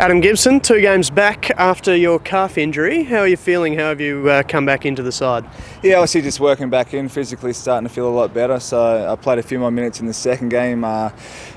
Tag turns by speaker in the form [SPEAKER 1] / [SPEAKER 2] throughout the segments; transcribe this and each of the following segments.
[SPEAKER 1] Adam Gibson, 2 games back after your calf injury. How are you feeling? How have you come back into the side?
[SPEAKER 2] Yeah, obviously just working back in, physically starting to feel a lot better. So I played a few more minutes in the second game.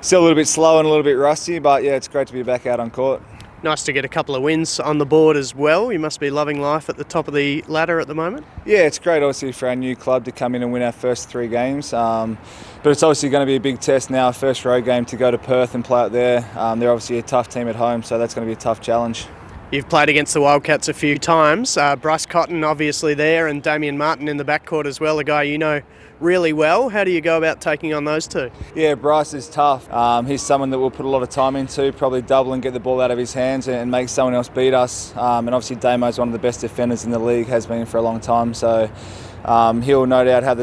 [SPEAKER 2] Still a little bit slow and a little bit rusty, but yeah, it's great to be back out on court.
[SPEAKER 1] Nice to get a couple of wins on the board as well. You must be loving life at the top of the ladder at the moment.
[SPEAKER 2] Yeah, it's great obviously for our new club to come in and win our first 3 games. But it's obviously going to be a big test now, first road game to go to Perth and play out there. They're obviously a tough team at home, so that's going to be a tough challenge.
[SPEAKER 1] You've played against the Wildcats a few times. Bryce Cotton obviously there and Damien Martin in the backcourt as well, a guy you know really well. How do you go about taking on those two?
[SPEAKER 2] Yeah, Bryce is tough. He's someone that we'll put a lot of time into, probably double and get the ball out of his hands and make someone else beat us. And obviously Damo's one of the best defenders in the league, has been for a long time. So he'll no doubt have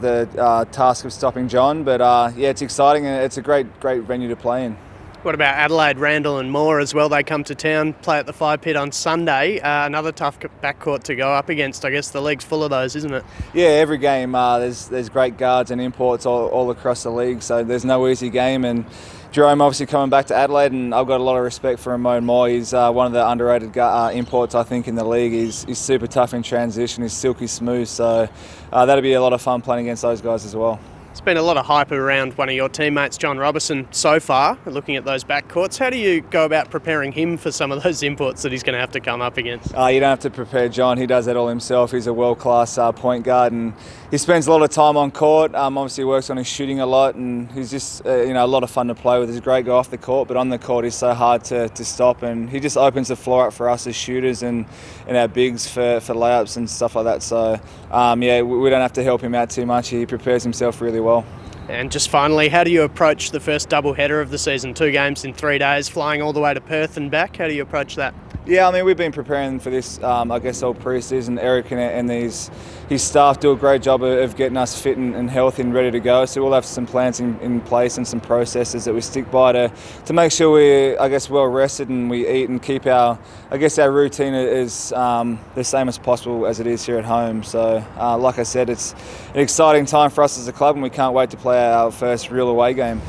[SPEAKER 2] the task of stopping John. But yeah, it's exciting and it's a great venue to play in.
[SPEAKER 1] What about Adelaide, Randall and Moore as well? They come to town, play at the Fire Pit on Sunday. Another tough backcourt to go up against. I guess the league's full of those, isn't it?
[SPEAKER 2] Yeah, every game there's great guards and imports all across the league, so there's no easy game. And Jerome obviously coming back to Adelaide, and I've got a lot of respect for Ramon Moore. He's one of the underrated imports I think in the league. He's super tough in transition, he's silky smooth, so that'll be a lot of fun playing against those guys as well.
[SPEAKER 1] There's been a lot of hype around one of your teammates, John Robertson, so far, looking at those backcourts. How do you go about preparing him for some of those imports that he's going to have to come up against?
[SPEAKER 2] You don't have to prepare John. He does that all himself. He's a world-class point guard, and he spends a lot of time on court. Obviously works on his shooting a lot, and he's just a lot of fun to play with. He's a great guy off the court, but on the court he's so hard to stop, and he just opens the floor up for us as shooters and our bigs for layups and stuff like that. So yeah, we don't have to help him out too much. He prepares himself really well.
[SPEAKER 1] And just finally, how do you approach the first double header of the season? 2 games in 3 days, flying all the way to Perth and back. How do you approach that?
[SPEAKER 2] Yeah, I mean, we've been preparing for this, I guess, all pre-season. Eric and his staff do a great job of getting us fit and healthy and ready to go. So we'll have some plans in place and some processes that we stick by to make sure we're, I guess, well rested and we eat and keep our routine as the same as possible as it is here at home. So, like I said, it's an exciting time for us as a club, and we can't wait to play our first real away game.